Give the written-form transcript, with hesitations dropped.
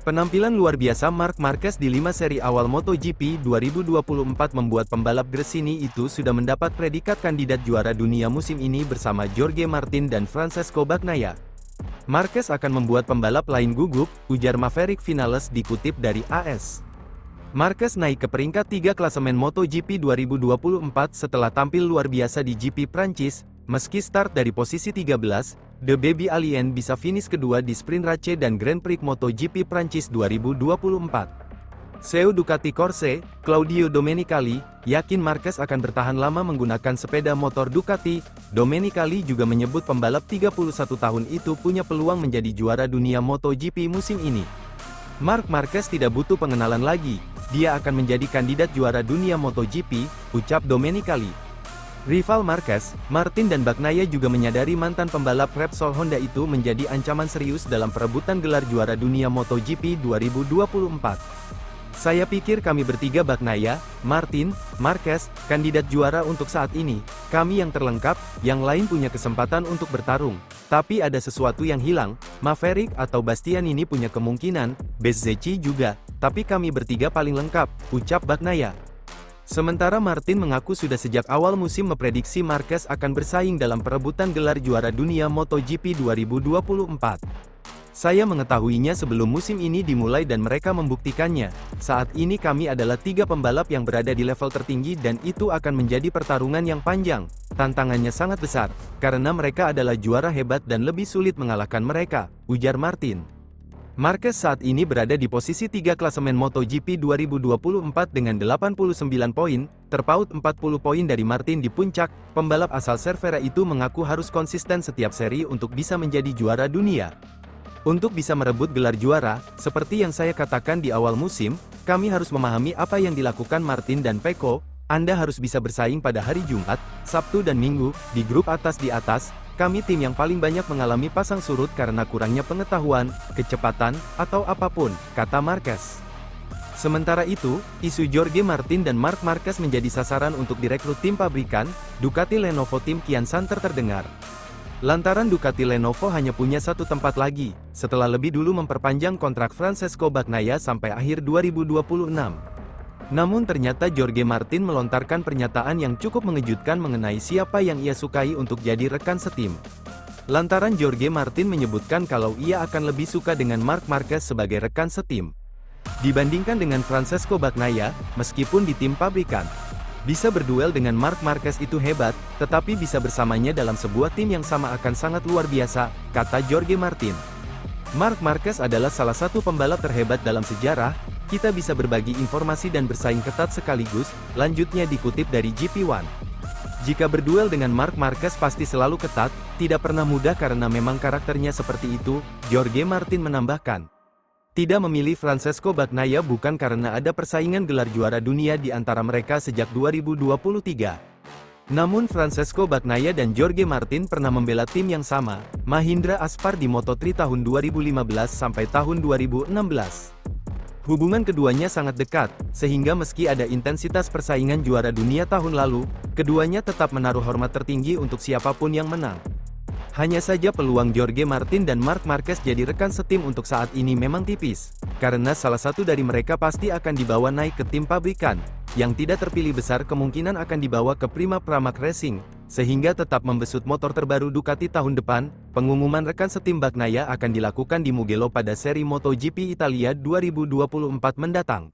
Penampilan luar biasa Marc Marquez di 5 seri awal MotoGP 2024 membuat pembalap Gresini itu sudah mendapat predikat kandidat juara dunia musim ini bersama Jorge Martin dan Francesco Bagnaia. Marquez akan membuat pembalap lain gugup, ujar Maverick Vinales dikutip dari AS. Marquez naik ke peringkat 3 klasemen MotoGP 2024 setelah tampil luar biasa di GP Prancis. Meski start dari posisi 13, The Baby Alien bisa finish kedua di Sprint Race dan Grand Prix MotoGP Prancis 2024. CEO Ducati Corse, Claudio Domenicali, yakin Marquez akan bertahan lama menggunakan sepeda motor Ducati. Domenicali juga menyebut pembalap 31 tahun itu punya peluang menjadi juara dunia MotoGP musim ini. Marc Marquez tidak butuh pengenalan lagi, dia akan menjadi kandidat juara dunia MotoGP, ucap Domenicali. Rival Marquez, Martin dan Bagnaia juga menyadari mantan pembalap Repsol Honda itu menjadi ancaman serius dalam perebutan gelar juara dunia MotoGP 2024. Saya pikir kami bertiga Bagnaia, Martin, Marquez, kandidat juara untuk saat ini. Kami yang terlengkap, yang lain punya kesempatan untuk bertarung. Tapi ada sesuatu yang hilang, Maverick atau Bastianini punya kemungkinan, Bezzecchi juga, tapi kami bertiga paling lengkap, ucap Bagnaia. Sementara Martin mengaku sudah sejak awal musim memprediksi Marquez akan bersaing dalam perebutan gelar juara dunia MotoGP 2024. Saya mengetahuinya sebelum musim ini dimulai dan mereka membuktikannya. Saat ini kami adalah 3 pembalap yang berada di level tertinggi dan itu akan menjadi pertarungan yang panjang. Tantangannya sangat besar, karena mereka adalah juara hebat dan lebih sulit mengalahkan mereka, ujar Martin. Marquez saat ini berada di posisi 3 klasemen MotoGP 2024 dengan 89 poin, terpaut 40 poin dari Martin di puncak. Pembalap asal Cervera itu mengaku harus konsisten setiap seri untuk bisa menjadi juara dunia. Untuk bisa merebut gelar juara, seperti yang saya katakan di awal musim, kami harus memahami apa yang dilakukan Martin dan Pecco. Anda harus bisa bersaing pada hari Jumat, Sabtu dan Minggu, di grup atas di atas. Kami tim yang paling banyak mengalami pasang surut karena kurangnya pengetahuan, kecepatan, atau apapun, kata Marquez. Sementara itu, isu Jorge Martin dan Marc Marquez menjadi sasaran untuk direkrut tim pabrikan, Ducati Lenovo Team kian santer terdengar. Lantaran Ducati Lenovo hanya punya satu tempat lagi, setelah lebih dulu memperpanjang kontrak Francesco Bagnaia sampai akhir 2026. Namun ternyata Jorge Martin melontarkan pernyataan yang cukup mengejutkan mengenai siapa yang ia sukai untuk jadi rekan setim. Lantaran Jorge Martin menyebutkan kalau ia akan lebih suka dengan Marc Marquez sebagai rekan setim dibandingkan dengan Francesco Bagnaia, meskipun di tim pabrikan. Bisa berduel dengan Marc Marquez itu hebat, tetapi bisa bersamanya dalam sebuah tim yang sama akan sangat luar biasa, kata Jorge Martin. Marc Marquez adalah salah satu pembalap terhebat dalam sejarah. Kita bisa berbagi informasi dan bersaing ketat sekaligus, lanjutnya dikutip dari GP1. Jika berduel dengan Marc Marquez pasti selalu ketat, tidak pernah mudah karena memang karakternya seperti itu, Jorge Martin menambahkan. Tidak memilih Francesco Bagnaia bukan karena ada persaingan gelar juara dunia di antara mereka sejak 2023. Namun Francesco Bagnaia dan Jorge Martin pernah membela tim yang sama, Mahindra Aspar di Moto3 tahun 2015 sampai tahun 2016. Hubungan keduanya sangat dekat, sehingga meski ada intensitas persaingan juara dunia tahun lalu, keduanya tetap menaruh hormat tertinggi untuk siapapun yang menang. Hanya saja peluang Jorge Martin dan Marc Marquez jadi rekan setim untuk saat ini memang tipis, karena salah satu dari mereka pasti akan dibawa naik ke tim pabrikan, yang tidak terpilih besar kemungkinan akan dibawa ke Prima Pramac Racing, sehingga tetap membesut motor terbaru Ducati tahun depan. Pengumuman rekan setim Bagnaia akan dilakukan di Mugello pada seri MotoGP Italia 2024 mendatang.